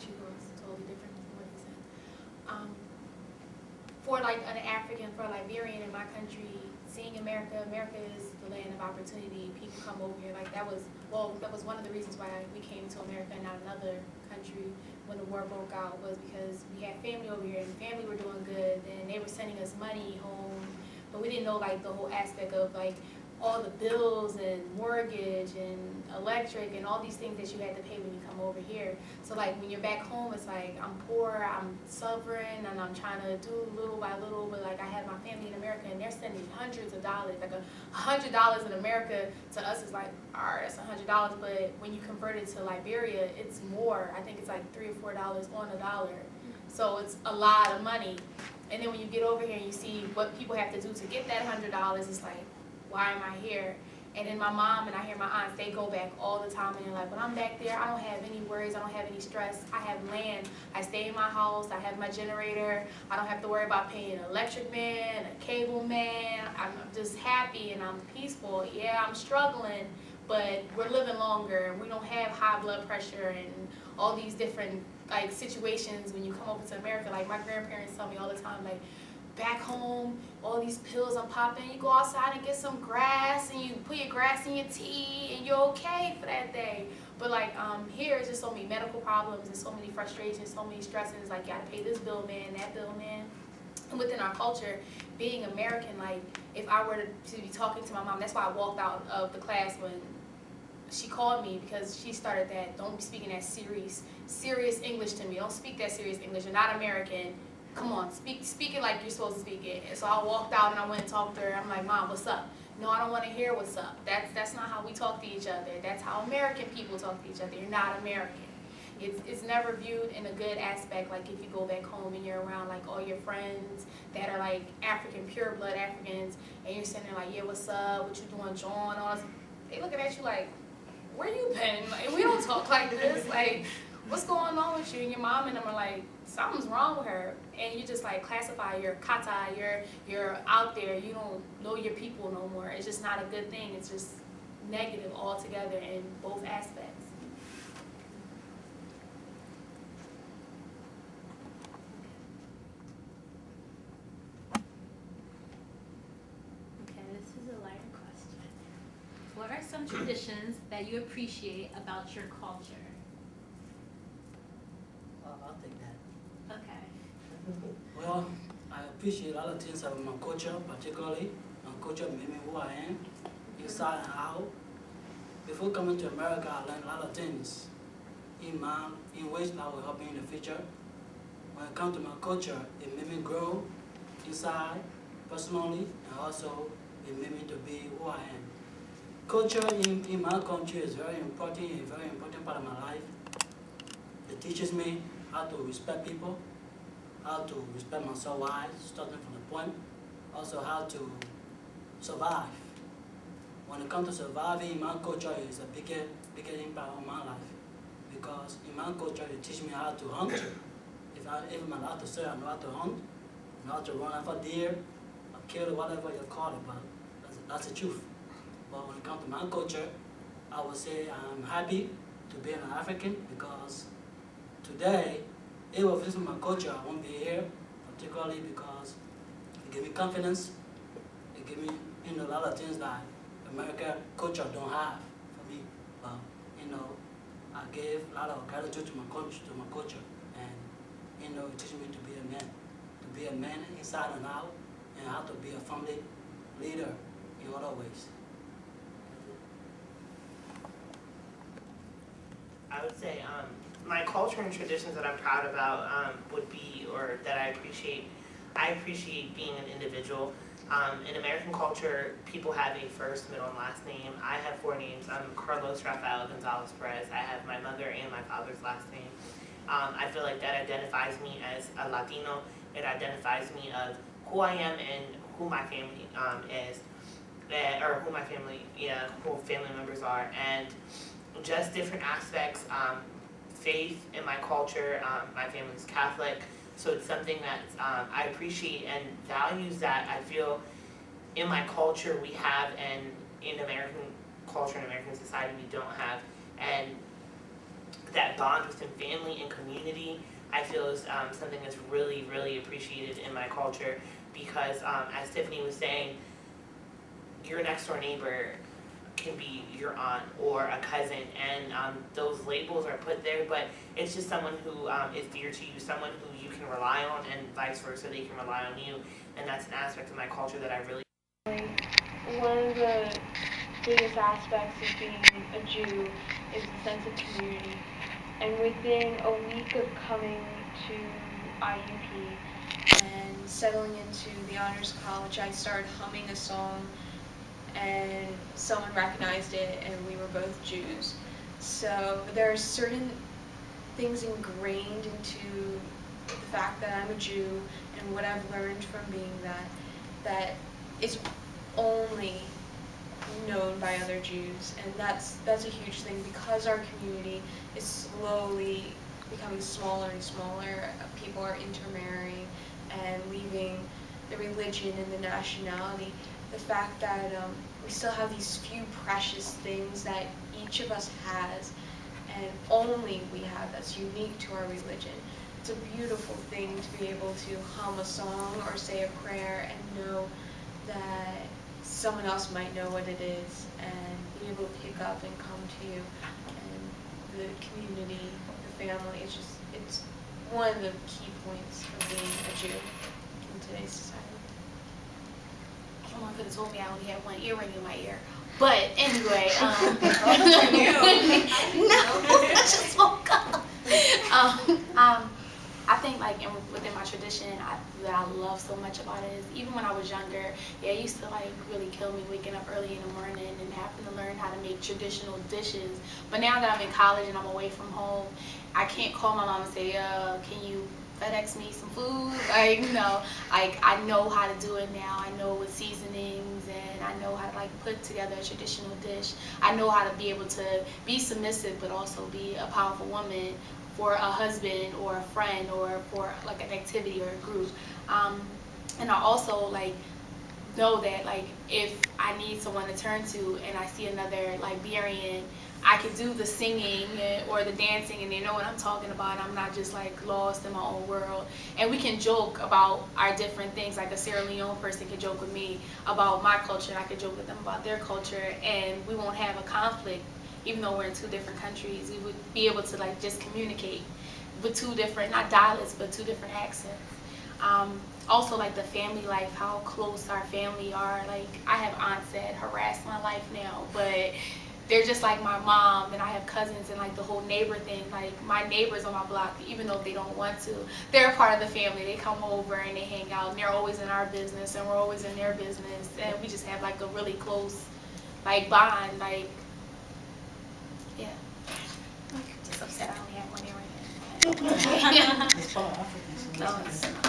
country was totally different from what he said. For like an African, for a Liberian in my country, seeing America, America is the land of opportunity. People come over here. Like that was one of the reasons why we came to America and not another country when the war broke out, was because we had family over here and family were doing good and they were sending us money home, but we didn't know like the whole aspect of like all the bills and mortgage and electric and all these things that you had to pay when you come over here. So like when you're back home, it's like I'm poor, I'm suffering, and I'm trying to do little by little, but like I have my family in America and they're sending hundreds of dollars. Like $100 in America to us is like, all right, that's $100, but when you convert it to Liberia, it's more. I think it's like $3 or $4 on a dollar. So it's a lot of money. And then when you get over here and you see what people have to do to get that $100, it's like, why am I here? And then my mom and I hear my aunts, they go back all the time and they're like, when I'm back there, I don't have any worries, I don't have any stress. I have land, I stay in my house, I have my generator, I don't have to worry about paying an electric man, a cable man. I'm just happy and I'm peaceful. Yeah, I'm struggling, but we're living longer and we don't have high blood pressure and all these different like situations when you come over to America. Like my grandparents tell me all the time, like, back home, all these pills I'm popping, you go outside and get some grass and you put your grass in your tea and you're okay for that day. But like here it's just so many medical problems and so many frustrations, so many stresses, like you gotta pay this bill man, that bill man. And within our culture, being American, like if I were to be talking to my mom, that's why I walked out of the class when she called me, because she started that, don't be speaking that serious English to me, don't speak that serious English, you're not American. Come on, speak it like you're supposed to speak it. And so I walked out and I went and talked to her. I'm like, Mom, what's up? No, I don't want to hear what's up. That's not how we talk to each other. That's how American people talk to each other. You're not American. It's never viewed in a good aspect. Like if you go back home and you're around like all your friends that are like African, pure blood Africans, and you're sitting there like, yeah, what's up? What you doing, John? All this. They looking at you like, where you been? Like, we don't talk like this. Like, what's going on with you? And your mom and them are like, something's wrong with her. And you just like classify, you're kata, you're out there, you don't know your people no more. It's just not a good thing. It's just negative altogether in both aspects. Okay, this is a lighter question. What are some traditions that you appreciate about your culture? I'll take that. Okay. Well, I appreciate a lot of things about my culture, particularly my culture made me who I am, inside and out. Before coming to America, I learned a lot of things in ways that will help me in the future. When it comes to my culture, it made me grow inside, personally, and also it made me to be who I am. Culture in my country is very important, a very important part of my life. It teaches me how to respect people, how to respect myself wise, starting from the point, also how to survive. When it comes to surviving, my culture is a bigger impact on my life, because in my culture it teaches me how to hunt. If I'm allowed to say I know how to hunt, I know how to run after deer, or kill it, whatever you call it, but that's the truth. But when it comes to my culture, I would say I'm happy to be an African, because today, if it wasn't for my culture, I won't be here, particularly because it gave me confidence, it gave me a lot of things that American culture don't have for me. But I gave a lot of gratitude to my culture, and it teaches me to be a man inside and out, and how to be a family leader in other ways. I would say my culture and traditions that I'm proud about would be, or that I appreciate being an individual. In American culture, people have a first, middle, and last name. I have 4 names. I'm Carlos Rafael Gonzalez Perez. I have my mother and my father's last name. I feel like that identifies me as a Latino. It identifies me of who I am and who my family is, or who my family, who family members are, and just different aspects. Faith in my culture. My family's Catholic. So it's something that I appreciate, and values that I feel in my culture we have, and in American culture and American society we don't have. And that bond within family and community, I feel is something that's really, really appreciated in my culture because, as Tiffany was saying, your next door neighbor can be your aunt or a cousin, and those labels are put there, but it's just someone who is dear to you, someone who you can rely on, and vice versa, they can rely on you, and that's an aspect of my culture that I really. One of the biggest aspects of being a Jew is the sense of community. And within a week of coming to IUP and settling into the Honors College, I started humming a song and someone recognized it and we were both Jews. So there are certain things ingrained into the fact that I'm a Jew and what I've learned from being that is only known by other Jews, and that's a huge thing because our community is slowly becoming smaller and smaller. People are intermarrying and leaving the religion and the nationality. The fact that we still have these few precious things that each of us has and only we have that's unique to our religion. It's a beautiful thing to be able to hum a song or say a prayer and know that someone else might know what it is and be able to pick up and come to you. And the community, the family, it's one of the key points of being a Jew in today's society. Someone could have told me I only had one earring in my ear. But anyway, no, I just woke up. I think like within my tradition, that I love so much about it is even when I was younger, it used to like really kill me waking up early in the morning and having to learn how to make traditional dishes. But now that I'm in college and I'm away from home, I can't call my mom and say, can you FedEx me some food? Like, you know, like I know how to do it now. I know with seasonings and I know how to like put together a traditional dish. I know how to be able to be submissive but also be a powerful woman for a husband or a friend or for like an activity or a group. And I also like know that like if I need someone to turn to and I see another Liberian, I could do the singing or the dancing and they know what I'm talking about. I'm not just like lost in my own world. And we can joke about our different things. Like a Sierra Leone person can joke with me about my culture and I could joke with them about their culture and we won't have a conflict. Even though we're in two different countries, we would be able to like just communicate with two different, not dialects, but two different accents. Also like the family life, how close our family are. Like I have aunts that harass my life now, but they're just like my mom, and I have cousins and like the whole neighbor thing. Like my neighbors on my block, even though they don't want to, they're a part of the family. They come over and they hang out and they're always in our business and we're always in their business. And we just have like a really close like bond, like, yeah. Just upset I only have one earring. It's part of African, so No, it's not.